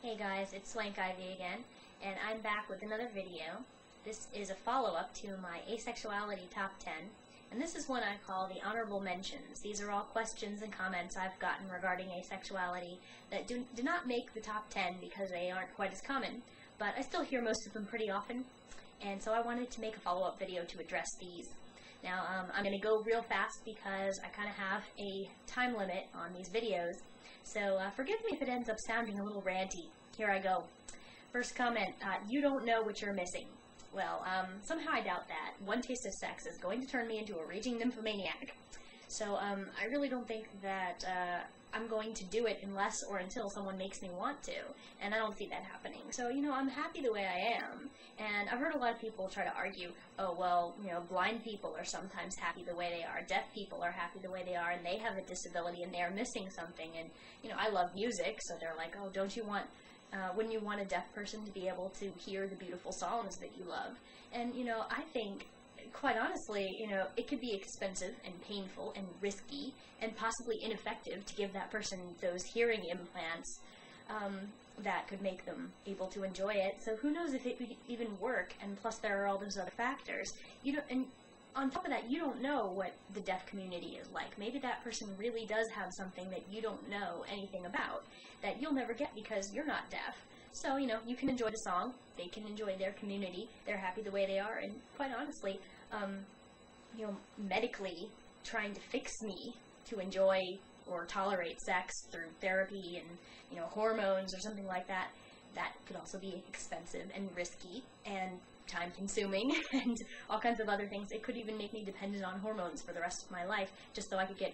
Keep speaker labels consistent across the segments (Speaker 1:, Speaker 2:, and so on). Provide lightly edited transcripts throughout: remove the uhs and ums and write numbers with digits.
Speaker 1: Hey guys, it's Swankivy again, and I'm back with another video. This is a follow-up to my Asexuality Top 10, and this is one I call the Honorable Mentions. These are all questions and comments I've gotten regarding asexuality that do not make the top 10 because they aren't quite as common, but I still hear most of them pretty often, and so I wanted to make a follow-up video to address these. Now, I'm going to go real fast because I kind of have a time limit on these videos, so forgive me if it ends up sounding a little ranty. Here I go. First comment, you don't know what you're missing. Well, somehow I doubt that. One taste of sex is going to turn me into a raging nymphomaniac. So I really don't think that I'm going to do it unless or until someone makes me want to, and I don't see that happening. So, I'm happy the way I am, and I've heard a lot of people try to argue, oh, well, blind people are sometimes happy the way they are, deaf people are happy the way they are, and they have a disability and they're missing something, and, I love music, so they're like, oh, wouldn't you want a deaf person to be able to hear the beautiful songs that you love? And, I think, quite honestly, it could be expensive and painful and risky and possibly ineffective to give that person those hearing implants that could make them able to enjoy it. So who knows if it would even work, and plus there are all those other factors. And on top of that, you don't know what the deaf community is like. Maybe that person really does have something that you don't know anything about, that you'll never get because you're not deaf. So, you can enjoy the song, they can enjoy their community, they're happy the way they are, and quite honestly, medically trying to fix me to enjoy or tolerate sex through therapy and, hormones or something like that, that could also be expensive and risky and time-consuming and all kinds of other things. It could even make me dependent on hormones for the rest of my life, just so I could get,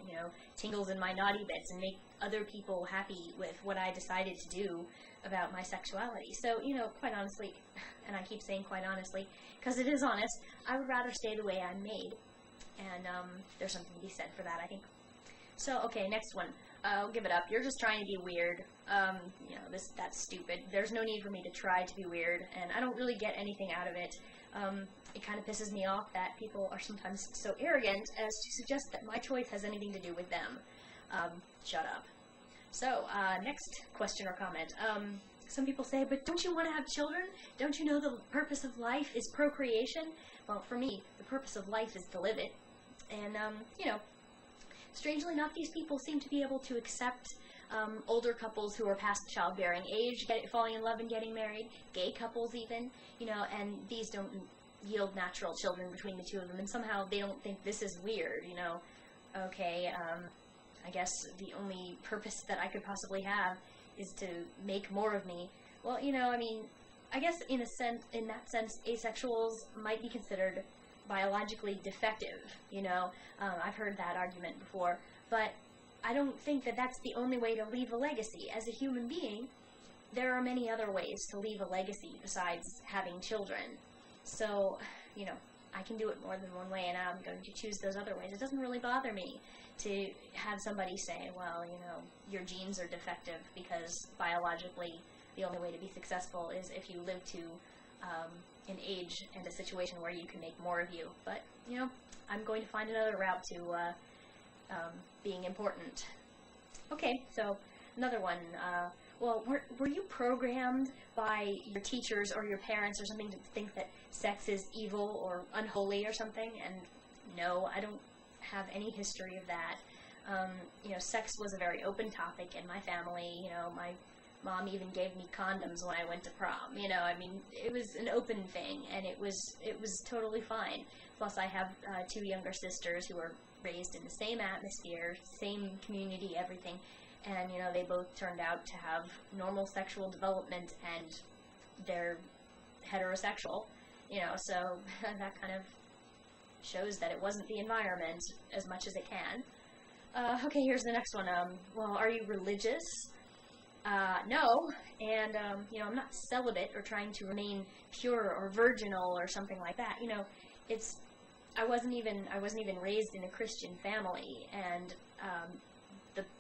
Speaker 1: tingles in my naughty bits and make other people happy with what I decided to do about my sexuality. So, quite honestly, and I keep saying quite honestly, because it is honest, I would rather stay the way I'm made. And there's something to be said for that, I think. So, okay, next one. I'll give it up. You're just trying to be weird. That's stupid. There's no need for me to try to be weird, and I don't really get anything out of it. It kind of pisses me off that people are sometimes so arrogant as to suggest that my choice has anything to do with them. Shut up. So, next question or comment. Some people say, but don't you want to have children? Don't you know the purpose of life is procreation? Well, for me, the purpose of life is to live it. And, strangely enough, these people seem to be able to accept older couples who are past childbearing age, falling in love and getting married, gay couples even, and these don't yield natural children between the two of them, and somehow they don't think this is weird, Okay, I guess the only purpose that I could possibly have is to make more of me. Well, I guess in that sense, asexuals might be considered biologically defective, I've heard that argument before, but I don't think that that's the only way to leave a legacy. As a human being, there are many other ways to leave a legacy besides having children. So, I can do it more than one way, and I'm going to choose those other ways. It doesn't really bother me to have somebody say, well, your genes are defective because biologically the only way to be successful is if you live to an age and a situation where you can make more of you. But, I'm going to find another route to being important. Okay, so another one. Well, were you programmed by your teachers or your parents or something to think that sex is evil or unholy or something? And no, I don't have any history of that. Sex was a very open topic in my family. My mom even gave me condoms when I went to prom. It was an open thing, and it was totally fine. Plus, I have two younger sisters who were raised in the same atmosphere, same community, everything. And, they both turned out to have normal sexual development, and they're heterosexual, so that kind of shows that it wasn't the environment as much as it can. Okay, here's the next one. Well, are you religious? No, and, I'm not celibate or trying to remain pure or virginal or something like that. I wasn't even raised in a Christian family, and,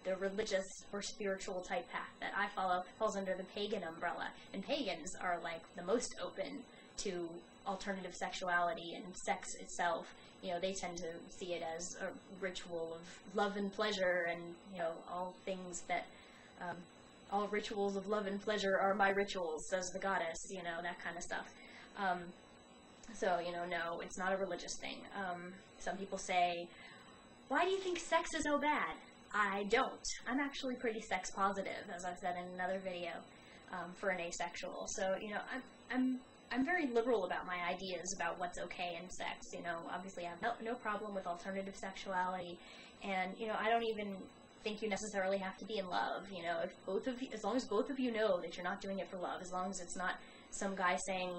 Speaker 1: the religious or spiritual type path that I follow falls under the pagan umbrella, and pagans are like the most open to alternative sexuality and sex itself. They tend to see it as a ritual of love and pleasure and, all things that all rituals of love and pleasure are my rituals, says the goddess, you know, that kind of stuff. So, you know, no, it's not a religious thing. Some people say, why do you think sex is so bad? I don't. I'm actually pretty sex positive, as I've said in another video, for an asexual. So, you know, I'm very liberal about my ideas about what's okay in sex. You know, obviously I have no problem with alternative sexuality, and, you know, I don't even think you necessarily have to be in love. You know, if both of you, as long as both of you know that you're not doing it for love, as long as it's not some guy saying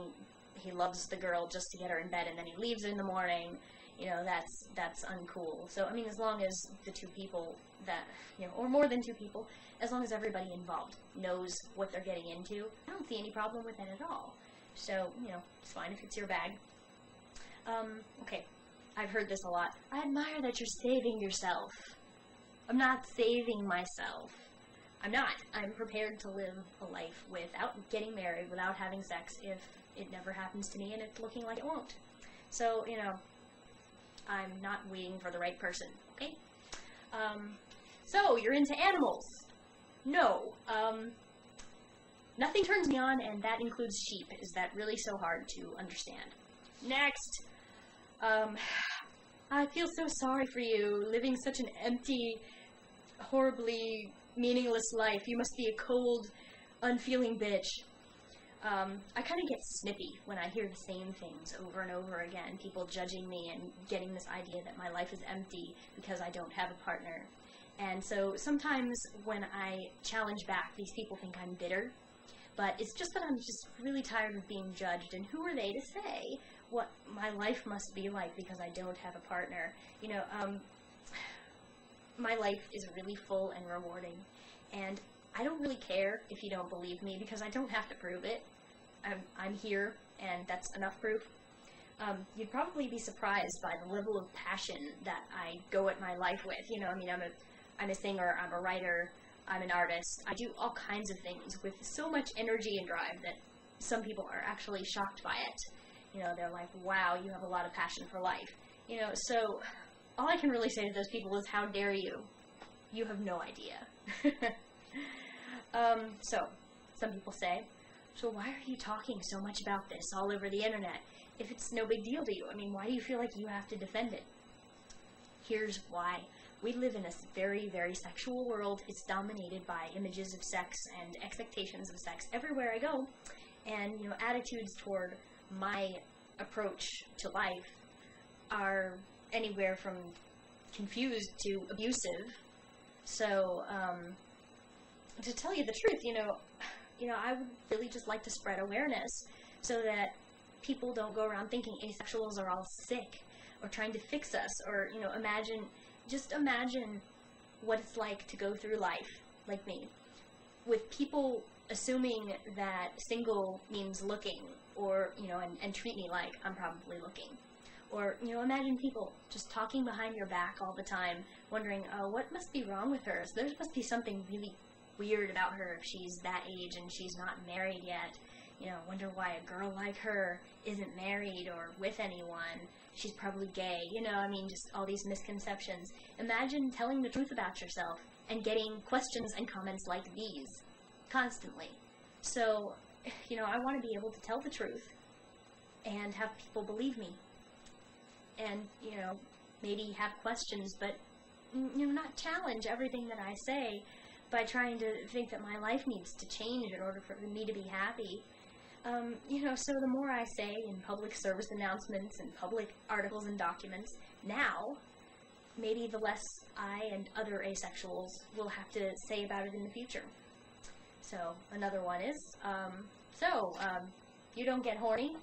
Speaker 1: he loves the girl just to get her in bed and then he leaves her in the morning, you know, that's uncool. So, I mean, as long as the two people that, you know, or more than two people, as long as everybody involved knows what they're getting into, I don't see any problem with it at all. So, you know, it's fine if it's your bag. Okay, I've heard this a lot. I admire that you're saving yourself. I'm not saving myself. I'm not. I'm prepared to live a life without getting married, without having sex, if it never happens to me and it's looking like it won't. So, you know, I'm not waiting for the right person, okay? So, you're into animals. No. Nothing turns me on, and that includes sheep. Is that really so hard to understand? Next. I feel so sorry for you, living such an empty, horribly meaningless life. You must be a cold, unfeeling bitch. I kind of get snippy when I hear the same things over and over again. People judging me and getting this idea that my life is empty because I don't have a partner. And so sometimes when I challenge back, these people think I'm bitter. But it's just that I'm just really tired of being judged. And who are they to say what my life must be like because I don't have a partner? You know, my life is really full and rewarding. And I don't really care if you don't believe me because I don't have to prove it. I'm here, and that's enough proof. You'd probably be surprised by the level of passion that I go at my life with. You know, I mean, I'm a singer, I'm a writer, I'm an artist. I do all kinds of things with so much energy and drive that some people are actually shocked by it. You know, they're like, wow, you have a lot of passion for life. You know, so all I can really say to those people is, how dare you? You have no idea. So, some people say, so why are you talking so much about this all over the internet if it's no big deal to you? I mean, why do you feel like you have to defend it? Here's why. We live in a very, very sexual world. It's dominated by images of sex and expectations of sex everywhere I go. And, you know, attitudes toward my approach to life are anywhere from confused to abusive. So, to tell you the truth, you know, I would really just like to spread awareness so that people don't go around thinking asexuals are all sick or trying to fix us, or, you know, just imagine what it's like to go through life, like me, with people assuming that single means looking, or, you know, and treat me like I'm probably looking. Or, you know, imagine people just talking behind your back all the time, wondering, oh, what must be wrong with her? So there must be something really weird about her if she's that age and she's not married yet. You know, wonder why a girl like her isn't married or with anyone. She's probably gay. You know, I mean, just all these misconceptions. Imagine telling the truth about yourself and getting questions and comments like these constantly. So, you know, I want to be able to tell the truth and have people believe me. And, you know, maybe have questions, but, you know, not challenge everything that I say by trying to think that my life needs to change in order for me to be happy. You know, so the more I say in public service announcements and public articles and documents now, maybe the less I and other asexuals will have to say about it in the future. So, another one is, you don't get horny?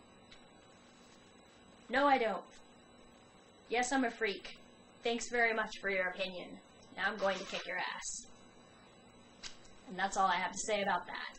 Speaker 1: No, I don't. Yes, I'm a freak. Thanks very much for your opinion. Now I'm going to kick your ass. And that's all I have to say about that.